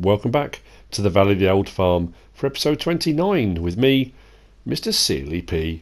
welcome back to the Valley of the Old Farm for episode 29 with me, MrSealyp.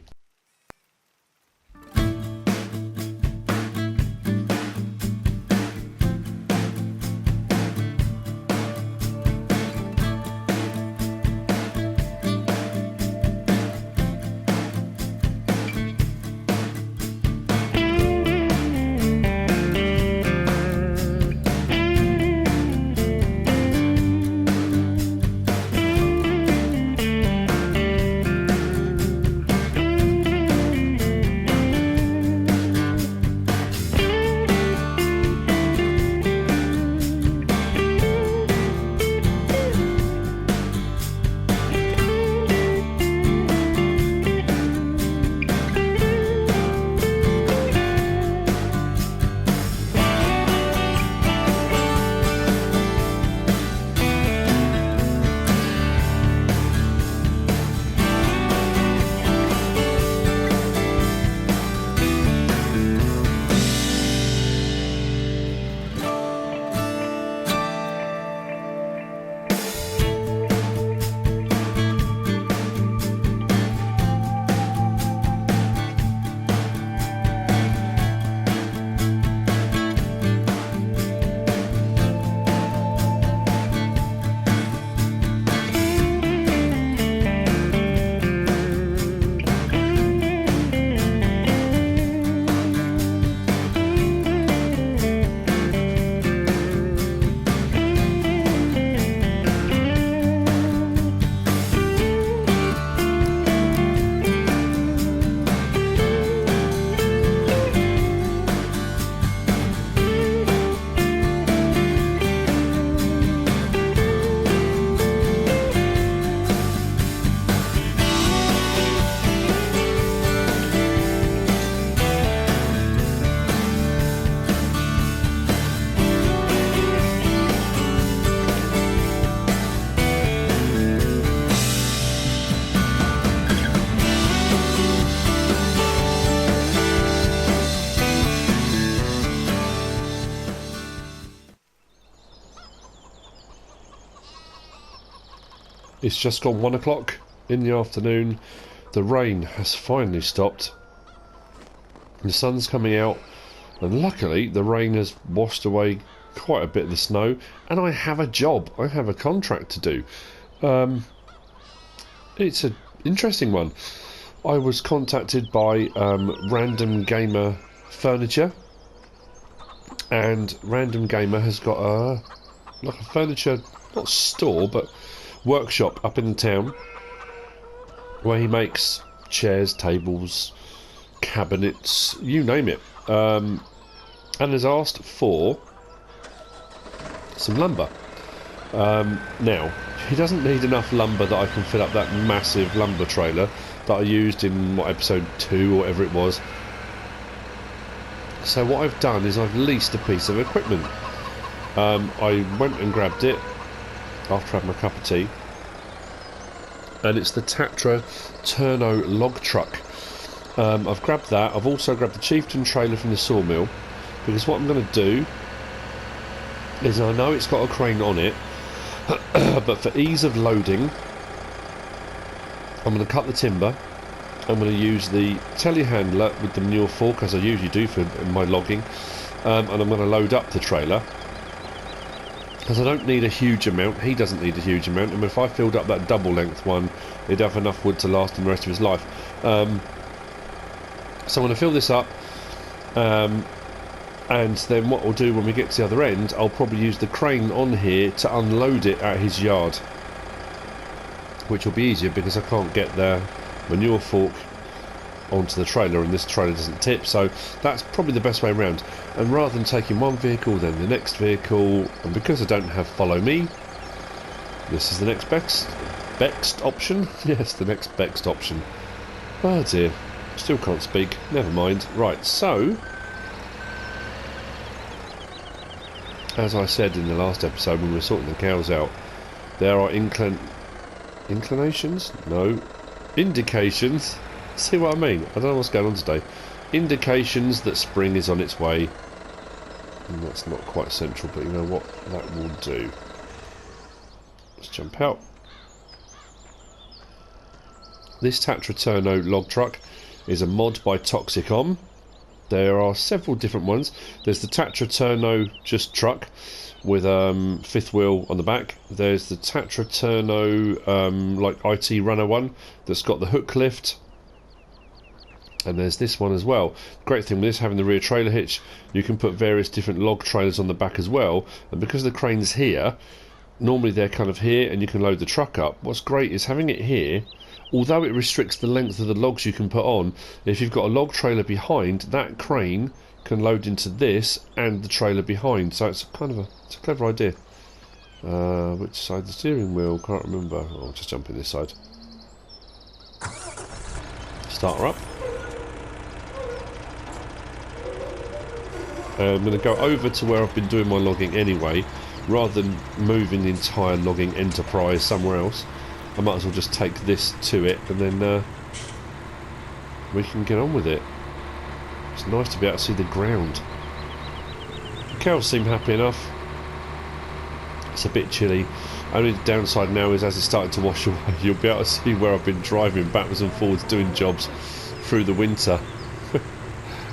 It's just gone 1 o'clock in the afternoon. The rain has finally stopped. The sun's coming out, and luckily the rain has washed away quite a bit of the snow, and I have a job. I have a contract to do. It's an interesting one. I was contacted by Random Gamer Furniture, and Random Gamer has got a furniture, not store, but workshop up in the town where he makes chairs, tables, cabinets, you name it, and has asked for some lumber. Now, he doesn't need enough lumber that I can fill up that massive lumber trailer that I used in episode 2 or whatever it was. So what I've done is I've leased a piece of equipment. I went and grabbed it after having a cup of tea, and it's the Tatra Turno log truck. I've grabbed that. I've also grabbed the Chieftain trailer from the sawmill, because what I'm going to do is, I know it's got a crane on it, but for ease of loading I'm going to cut the timber. I'm going to use the telehandler with the manure fork, as I usually do for my logging, and I'm going to load up the trailer, because I don't need a huge amount. He doesn't need a huge amount, and if I filled up that double length one, he'd have enough wood to last him the rest of his life. So I'm going to fill this up, and then what I'll do when we get to the other end, I'll probably use the crane on here to unload it at his yard, which will be easier because I can't get the manure fork onto the trailer, and this trailer doesn't tip, so that's probably the best way around. And rather than taking one vehicle then the next vehicle, and because I don't have follow me, this is the next best option. Yes, the next best option. Oh dear, still can't speak, never mind. Right, so as I said in the last episode when we were sorting the cows out, there are inclinations? No, indications. See what I mean? I don't know what's going on today. Indications that spring is on its way. And that's not quite central, but you know what? That will do. Let's jump out. This Tatraturno log truck is a mod by Toxicom. There are several different ones. There's the Tatraturno just truck with fifth wheel on the back. There's the Tatraturno like IT runner one that's got the hook lift. And there's this one as well. Great thing with this, having the rear trailer hitch, you can put various different log trailers on the back as well. And because the crane's here, normally they're kind of here and you can load the truck up. What's great is having it here, although it restricts the length of the logs you can put on, if you've got a log trailer behind, that crane can load into this and the trailer behind. So it's kind of it's a clever idea. Which side? The steering wheel? Can't remember. I'll just jump in this side. Start her up. I'm going to go over to where I've been doing my logging anyway, rather than moving the entire logging enterprise somewhere else. I might as well just take this to it and then we can get on with it. It's nice to be able to see the ground. The cows seem happy enough. It's a bit chilly. Only the downside now is as it's starting to wash away, you'll be able to see where I've been driving backwards and forwards doing jobs through the winter.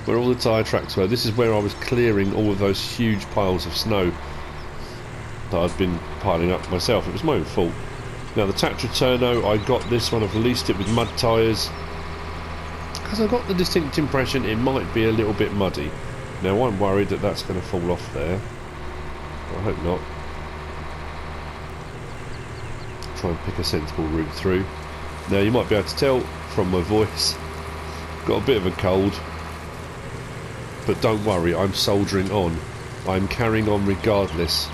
Where all the tyre tracks were. This is where I was clearing all of those huge piles of snow that I'd been piling up myself. It was my own fault. Now the Tatraturno, I got this one, I've released it with mud tyres because I got the distinct impression it might be a little bit muddy. Now I'm worried that that's going to fall off there. I hope not. Try and pick a sensible route through. Now you might be able to tell from my voice, got a bit of a cold. But don't worry, I'm soldiering on. I'm carrying on regardless.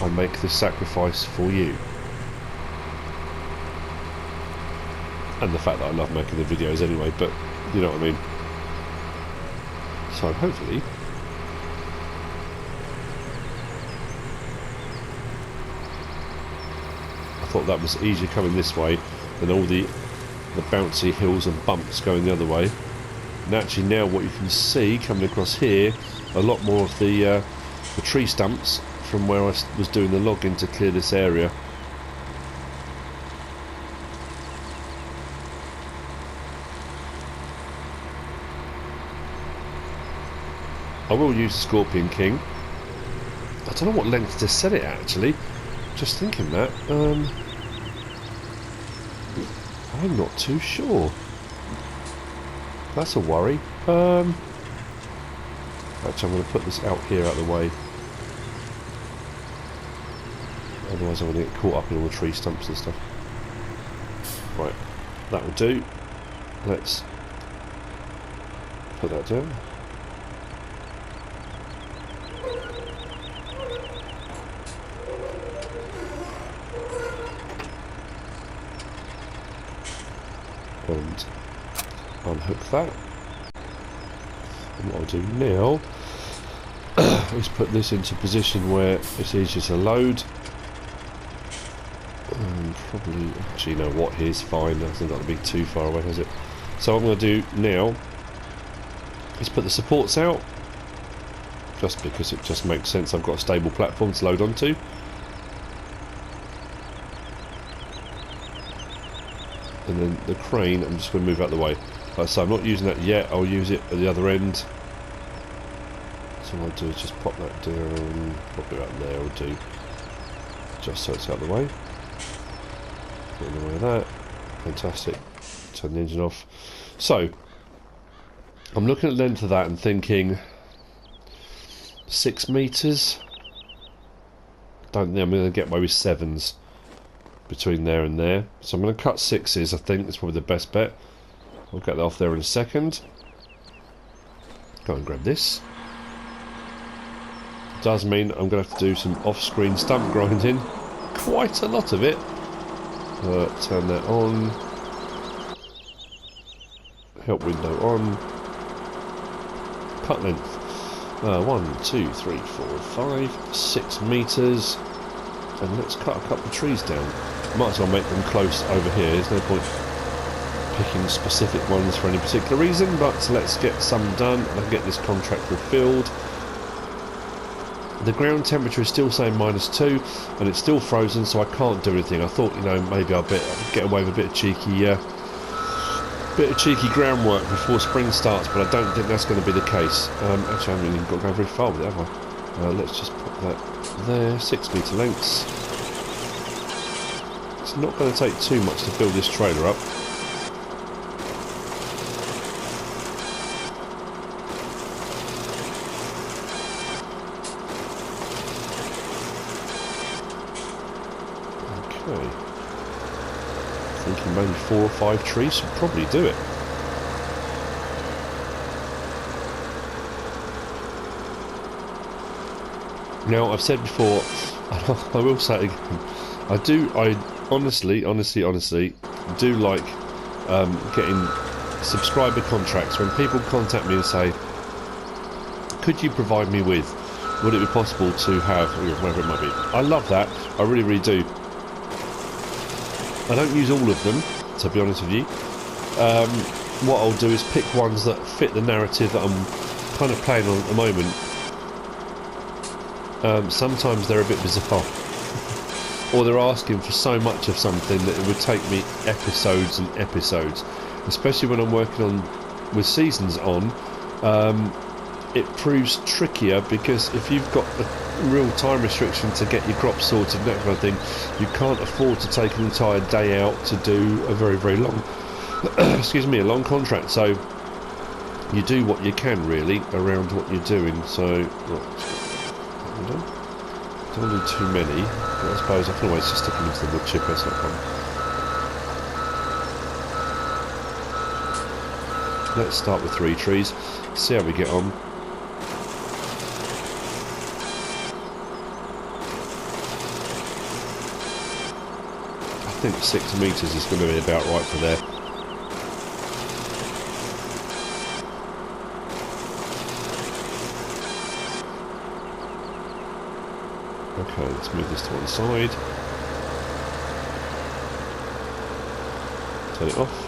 I make this sacrifice for you. And the fact that I love making the videos anyway, but you know what I mean. So hopefully I thought that was easier coming this way than all the bouncy hills and bumps going the other way. And actually now what you can see coming across here, a lot more of the tree stumps from where I was doing the logging to clear this area. I will use the Scorpion King. I don't know what length to set it at, actually. Just thinking that. I'm not too sure. That's a worry. Actually, I'm going to put this out here out of the way. Otherwise I'm going to get caught up in all the tree stumps and stuff. Right, that will do. Let's put that down. And unhook that. And what I'll do now is put this into a position where it's easier to load. And probably, actually, you know what, here's fine. It hasn't got to be too far away, has it? So what I'm going to do now is put the supports out, just because it just makes sense. I've got a stable platform to load onto. And then the crane, I'm just going to move out of the way. So I'm not using that yet, I'll use it at the other end. So what I'll do is just pop that down, probably about there will do. Just so it's out of the way. Get in the way of that. Fantastic. Turn the engine off. So, I'm looking at the length of that and thinking 6 metres. Don't think I'm going to get away with 7s between there and there. So I'm going to cut 6s, I think that's probably the best bet. I'll get that off there in a second. Go and grab this. It does mean I'm going to have to do some off-screen stump grinding. Quite a lot of it. Turn that on. Help window on. Cut length. 1, 2, 3, 4, 5, 6 metres. And let's cut a couple of trees down. Might as well make them close over here. There's no point picking specific ones for any particular reason, but let's get some done. I'll get this contract fulfilled. The ground temperature is still saying -2, and it's still frozen, so I can't do anything. I thought, you know, maybe I'd get away with a bit of cheeky groundwork before spring starts, but I don't think that's going to be the case. Actually, I haven't even got to go very far with it, have I? Let's just put that there, 6 metre lengths. It's not going to take too much to build this trailer up. Okay. Thinking maybe 4 or 5 trees should probably do it. Now, I've said before, I will say it again, I honestly do like getting subscriber contracts. When people contact me and say, could you provide me with, would it be possible to have, whatever it might be. I love that, I really, really do. I don't use all of them, to be honest with you. What I'll do is pick ones that fit the narrative that I'm kind of playing on at the moment. Sometimes they're a bit bizarre, or they're asking for so much of something that it would take me episodes and episodes, especially when I'm working on with seasons on. It proves trickier because if you've got a real time restriction to get your crops sorted and that kind of thing, you can't afford to take an entire day out to do a very, very long excuse me, a long contract. So you do what you can really around what you're doing. So right, don't want to do too many, but I suppose I can always just stick them into the wood chipper, it's not a problem. Let's start with 3 trees, see how we get on. I think 6 metres is going to be about right for there. Okay, let's move this to one side. Turn it off.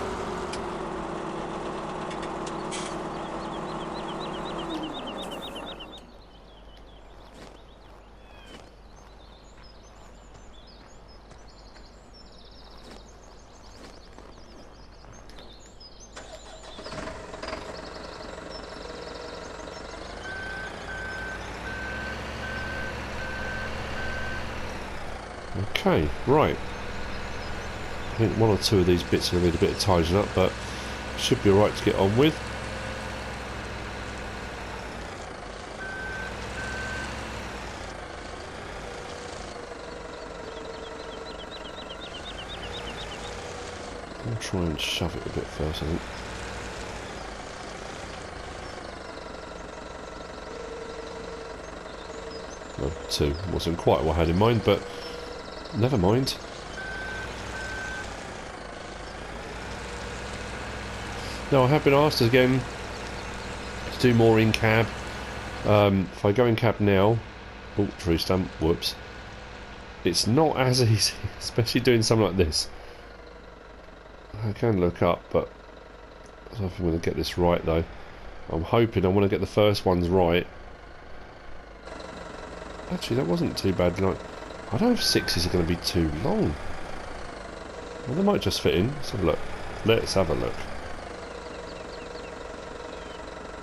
Okay, right. I think 1 or 2 of these bits are going to need a bit of tidying up, but should be alright to get on with. I'll try and shove it a bit first, I think. No, 2. Wasn't quite what I had in mind, but never mind. Now, I have been asked again to do more in cab. If I go in cab now, oh, tree stump, whoops. It's not as easy, especially doing something like this. I can look up, but I don't know if I'm going to get this right though. I'm hoping I want to get the first ones right. Actually, that wasn't too bad. Like, I don't know if 6s are going to be too long. Well, they might just fit in. Let's have a look. Let's have a look.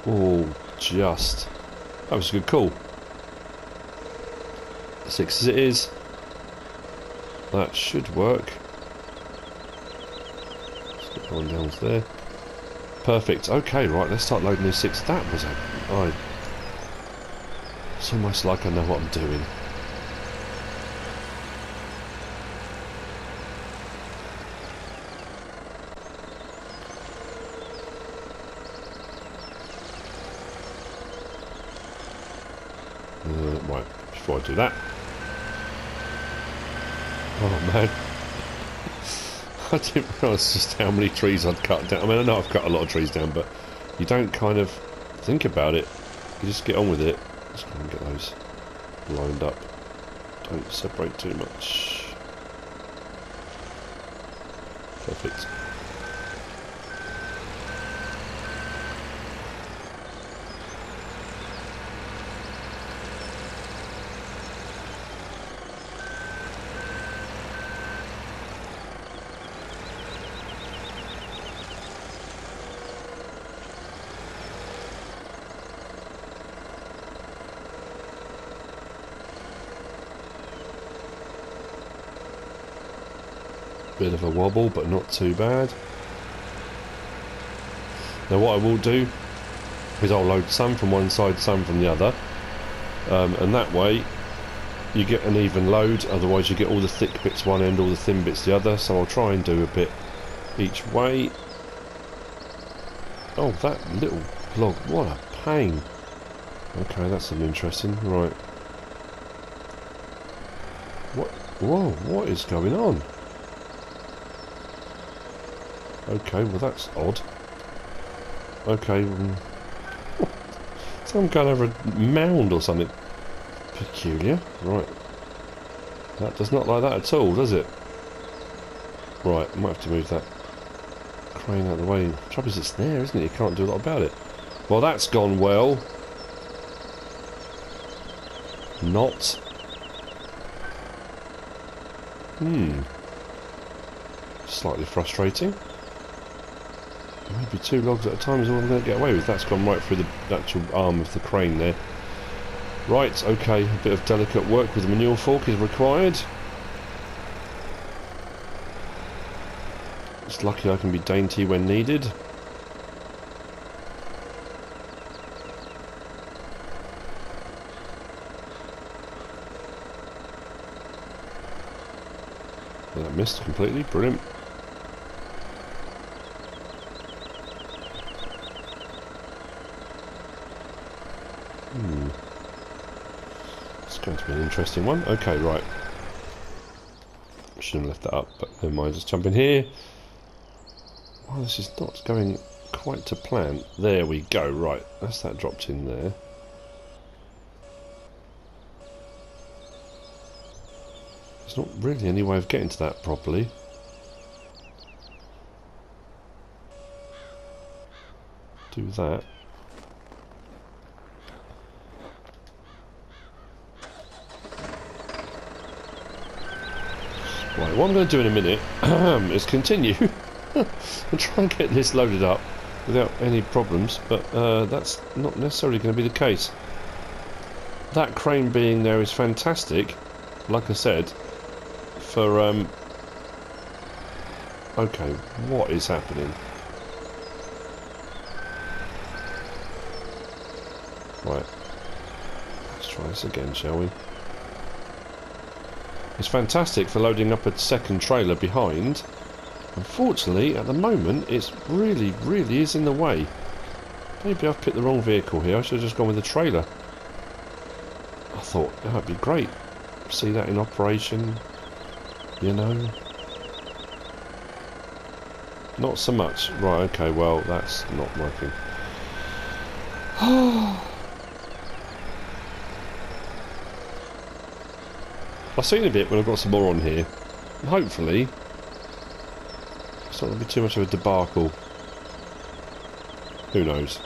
Oh, just. That was a good call. 6 as it is. That should work. Let's get one down there. Perfect. Okay, right. Let's start loading these 6. That was a. It's almost like I know what I'm doing. Right, before I do that. Oh man. I didn't realise just how many trees I'd cut down. I mean, I know I've cut a lot of trees down, but you don't kind of think about it. You just get on with it. Just try and get those lined up. Don't separate too much. Perfect. Bit of a wobble, but not too bad. Now what I will do is I'll load some from one side, some from the other, and that way you get an even load. Otherwise you get all the thick bits one end, all the thin bits the other. So I'll try and do a bit each way. Oh, that little log, what a pain. Okay, that's an interesting. Right. What? Whoa, what is going on? Okay, well that's odd. Okay, some kind of a mound or something. Peculiar. Right. That does not like that at all, does it? Right, I might have to move that crane out of the way. The trouble is it's there, isn't it? You can't do a lot about it. Well, that's gone well. Not. Slightly frustrating. Maybe 2 logs at a time is all I'm going to get away with. That's gone right through the actual arm of the crane there. Right, okay, a bit of delicate work with the manure fork is required. It's lucky I can be dainty when needed. That missed completely, brilliant. It's going to be an interesting one. Okay, right. Shouldn't have left that up, but never mind, just jump in here. Well, this is not going quite to plan. There we go, right. That's that dropped in there. There's not really any way of getting to that properly. Do that. Right, what I'm going to do in a minute is continue and try and get this loaded up without any problems, but that's not necessarily going to be the case. That crane being there is fantastic, like I said, for okay, what is happening? Right, let's try this again, shall we? It's fantastic for loading up a second trailer behind. Unfortunately, at the moment, it's really is in the way. Maybe I've picked the wrong vehicle here. I should have just gone with the trailer. I thought that would be great. See that in operation, you know. Not so much. Right, okay, well, that's not working. I'll see you in a bit when I've got some more on here. And hopefully, it's not going to be too much of a debacle. Who knows?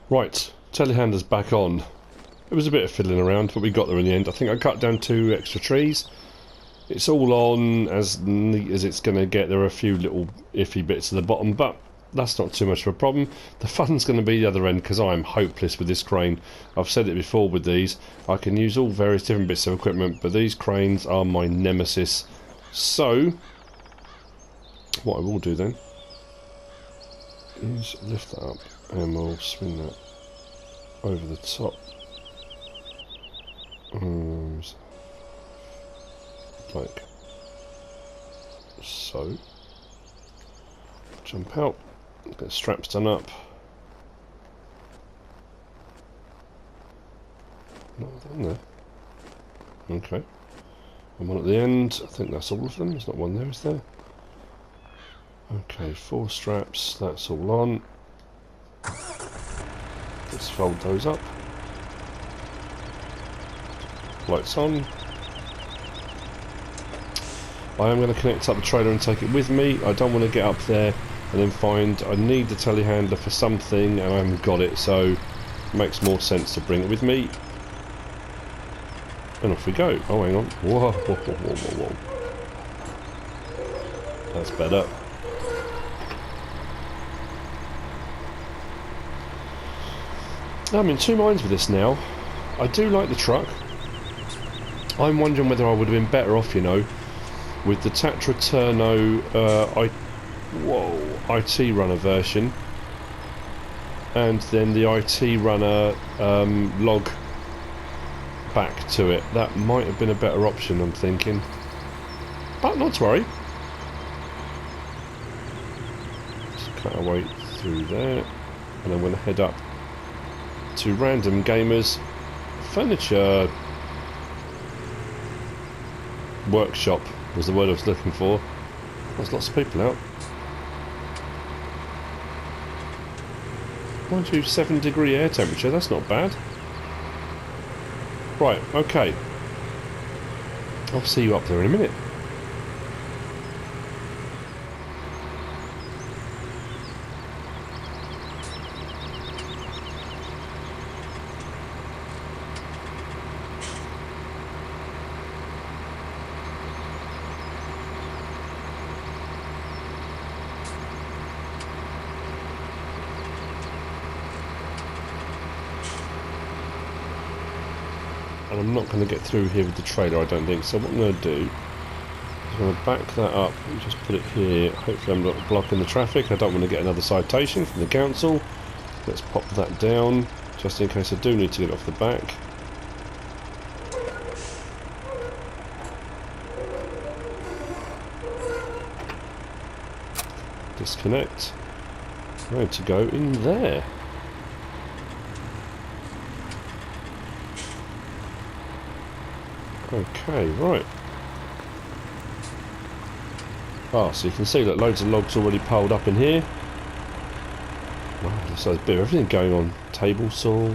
Right, telehandler's back on. It was a bit of fiddling around, but we got there in the end. I think I cut down 2 extra trees. It's all on as neat as it's going to get. There are a few little iffy bits at the bottom, but that's not too much of a problem. The fun's going to be the other end, because I'm hopeless with this crane. I've said it before with these. I can use all various different bits of equipment, but these cranes are my nemesis. So, what I will do then is lift that up and we'll swing that over the top. Like so. Jump out, get straps done up. Not on there. Okay. And one at the end. I think that's all of them. There's not one there, is there? Okay, 4 straps. That's all on. Let's fold those up. Lights on. I am going to connect up the trailer and take it with me. I don't want to get up there and then find I need the telehandler for something and I haven't got it, so it makes more sense to bring it with me. And off we go. Oh, hang on. Whoa, whoa, whoa, whoa, whoa, whoa. That's better. I'm in 2 minds with this now. I do like the truck. I'm wondering whether I would have been better off, you know, with the Tatra Turno IT Runner version, and then the IT Runner log back to it. That might have been a better option, I'm thinking. But not to worry. Just cut our way through there, and I'm going to head up to Random Gamers Furniture Workshop was the word I was looking for. There's lots of people out. Mind you, 7-degree air temperature, that's not bad. Right, okay. I'll see you up there in a minute. And I'm not going to get through here with the trailer, I don't think. So what I'm going to do is I'm going to back that up and just put it here. Hopefully I'm not blocking the traffic. I don't want to get another citation from the council. Let's pop that down, just in case I do need to get off the back. Disconnect. Ready to go in there. Okay, right. Ah, so you can see that loads of logs already piled up in here. Wow, there's a bit of everything going on. Table saw.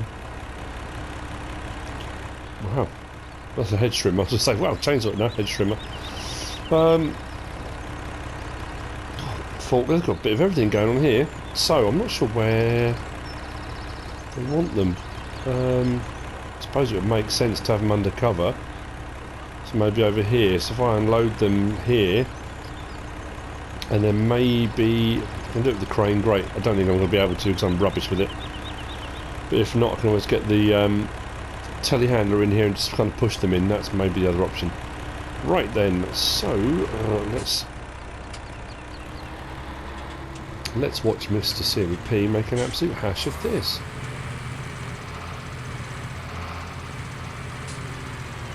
Wow. That's a hedge trimmer. I was just saying, wow, chainsaw, no, hedge trimmer. Fork, they've got a bit of everything going on here. So, I'm not sure where they want them. I suppose it would make sense to have them under cover. So maybe over here. So if I unload them here, and then maybe I can do it with the crane. Great. I don't think I'm going to be able to because I'm rubbish with it. But if not, I can always get the telehandler in here and just kind of push them in. That's maybe the other option. Right then. So let's watch MrSealyp make an absolute hash of this.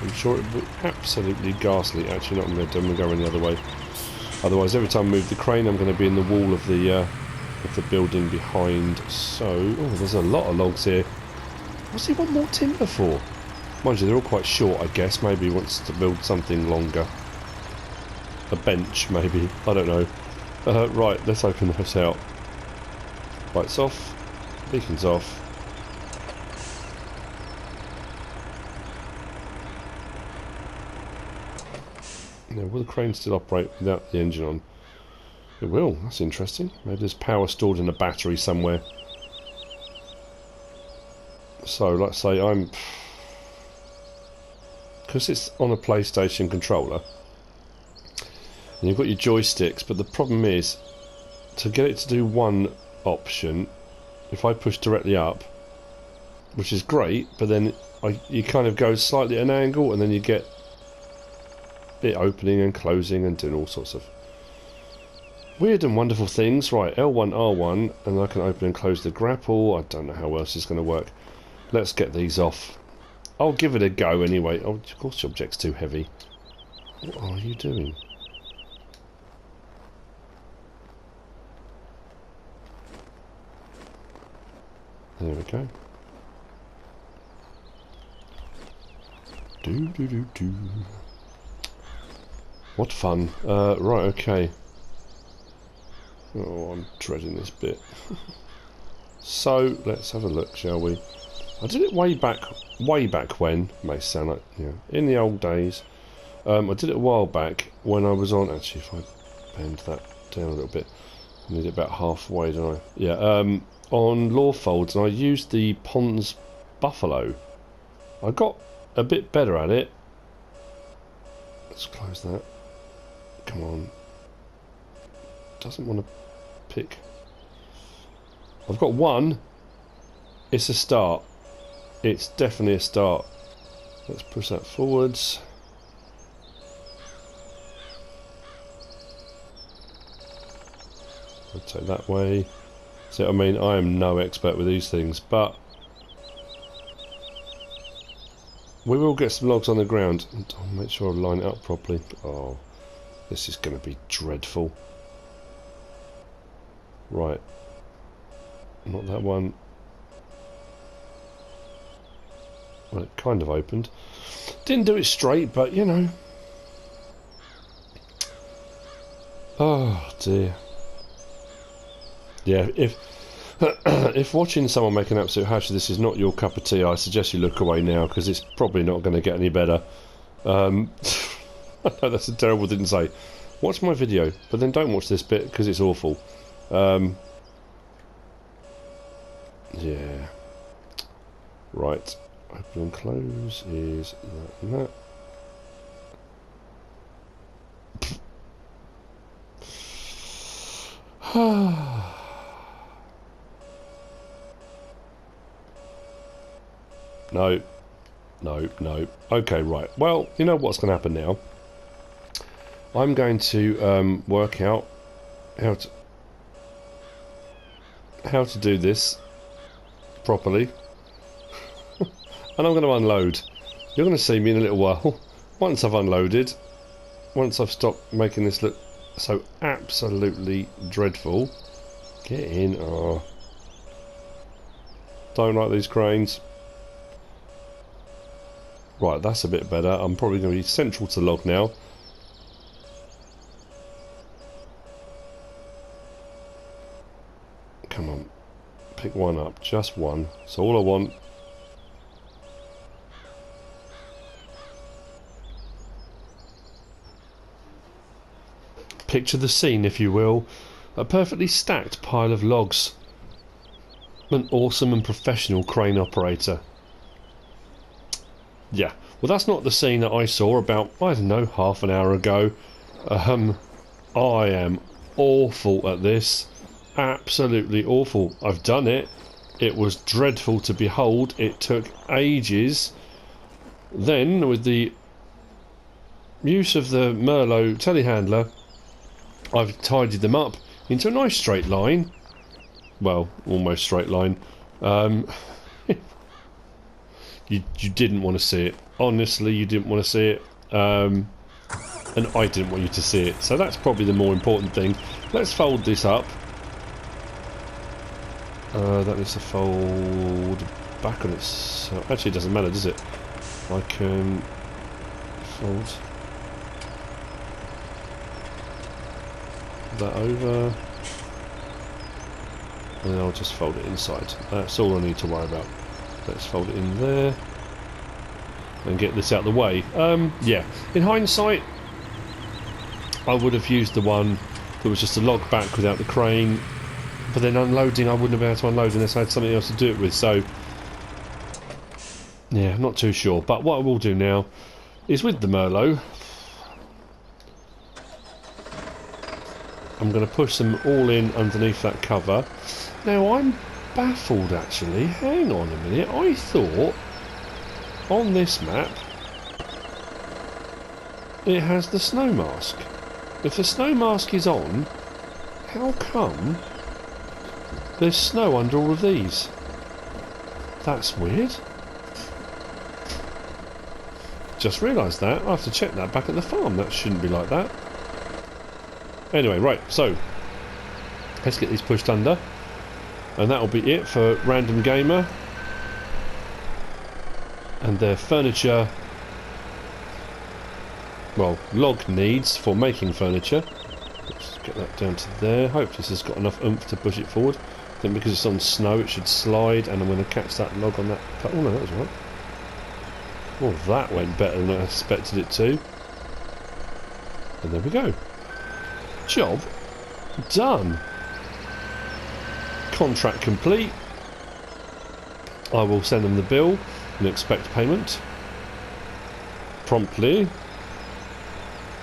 I'm sure it would be absolutely ghastly. Actually, not. I'm going to go in the other way. Otherwise, every time I move the crane, I'm going to be in the wall of the building behind. So, oh, there's a lot of logs here. What's he want more timber for? Mind you, they're all quite short, I guess. Maybe he wants to build something longer. A bench, maybe. I don't know. Right, let's open this out. Lights off. Beacons off. Now, will the crane still operate without the engine on? It will. That's interesting. Maybe there's power stored in a battery somewhere. So let's say I'm, because it's on a PlayStation controller, and you've got your joysticks, but the problem is to get it to do one option, if I push directly up, which is great, but then you kind of go slightly at an angle, and then you get it opening and closing and doing all sorts of weird and wonderful things. Right, L1, R1, and I can open and close the grapple. I don't know how else it's going to work. Let's get these off. I'll give it a go anyway. Oh, of course the object's too heavy. What are you doing? There we go. Do do do do. What fun. Right, okay. Oh, I'm dreading this bit. So, let's have a look, shall we? I did it way back when. May sound like, you know, in the old days. I did it a while back when I was on... Actually, if I bend that down a little bit. I need it about halfway, don't I? Yeah, on Lawfolds, and I used the Pons Buffalo. I got a bit better at it. Let's close that. Come on. Doesn't want to pick. I've got one. It's a start. It's definitely a start. Let's push that forwards. I'll take that way. So I mean, I am no expert with these things, but we will get some logs on the ground. I'll make sure I line it up properly. Oh, this is going to be dreadful. Right. Not that one. Well, it kind of opened. Didn't do it straight, but you know. Oh dear. Yeah, if if watching someone make an absolute hash of this is not your cup of tea, I suggest you look away now, because it's probably not going to get any better. I know that's a terrible thing to say. Watch my video, but then don't watch this bit because it's awful. Yeah. Right. Open and close is that and that. No. No, no. Okay, right. Well, you know what's going to happen now. I'm going to work out how to do this properly. And I'm going to unload. You're going to see me in a little while. Once I've unloaded, once I've stopped making this look so absolutely dreadful. Get in. Oh. Don't like these cranes. Right, that's a bit better. I'm probably going to be central to log now. Come on. Pick one up. Just one. That's all I want. Picture the scene, if you will. A perfectly stacked pile of logs. An awesome and professional crane operator. Yeah, well that's not the scene that I saw about, I don't know, half an hour ago. I am awful at this. Absolutely awful. I've done it. It was dreadful to behold. It took ages. Then, with the use of the Merlot telehandler, I've tidied them up into a nice straight line. Well, almost straight line. You didn't want to see it. Honestly, you didn't want to see it. And I didn't want you to see it. So that's probably the more important thing. Let's fold this up. That needs to fold back on itself. Actually, it doesn't matter, does it? I can fold that over. And then I'll just fold it inside. That's all I need to worry about. Let's fold it in there and get this out of the way. Yeah, in hindsight I would have used the one that was just a log back without the crane, but then unloading I wouldn't have been able to unload unless I had something else to do it with, so Yeah, not too sure. But what I will do now is with the Merlot, I'm going to push them all in underneath that cover. Now I'm baffled actually. Hang on a minute. I thought on this map it has the snow mask. If the snow mask is on, how come there's snow under all of these? That's weird. Just realised that. I have to check that back at the farm. That shouldn't be like that. Anyway, right, so let's get these pushed under. And that'll be it for Random Gamer and their furniture, well, log needs for making furniture. Let's get that down to there. Hope this has got enough oomph to push it forward. I think because it's on snow it should slide, and I'm going to catch that log on that cut. Oh no, that was right. Well, that went better than I expected it to. And there we go. Job done. Contract complete. I will send them the bill and expect payment promptly.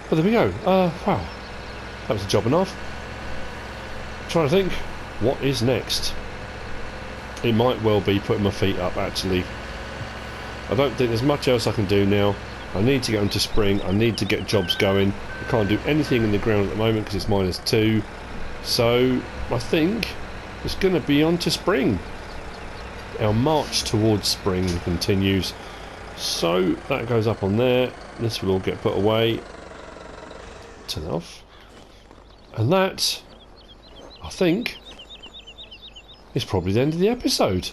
But there we go. Wow, that was a job enough. Trying to think what is next. It might well be putting my feet up actually. I don't think there's much else I can do now. I need to get onto spring. I need to get jobs going. I can't do anything in the ground at the moment because it's -2. So I think it's going to be on to spring. Our march towards spring continues. So that goes up on there. This will all get put away. Turn off. And that, I think, is probably the end of the episode.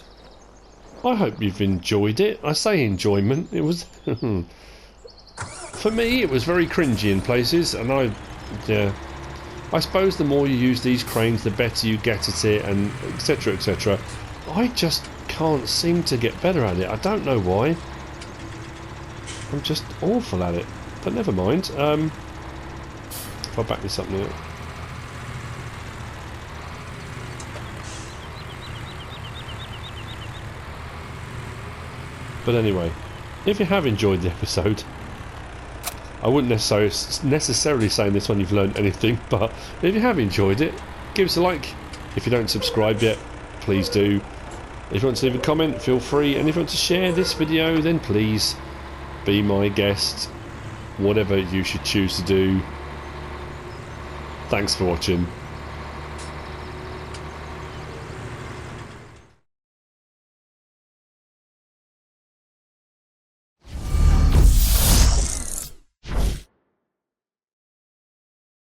I hope you've enjoyed it. I say enjoyment. It was... For me, it was very cringy in places, and I suppose the more you use these cranes, the better you get at it, and etc, etc. I just can't seem to get better at it. I don't know why. I'm just awful at it. But never mind. If I back this up now. But anyway, if you have enjoyed the episode, I wouldn't necessarily say in this one you've learned anything, but if you have enjoyed it, give us a like. If you don't subscribe yet, please do. If you want to leave a comment, feel free. And if you want to share this video, then please be my guest. Whatever you should choose to do. Thanks for watching.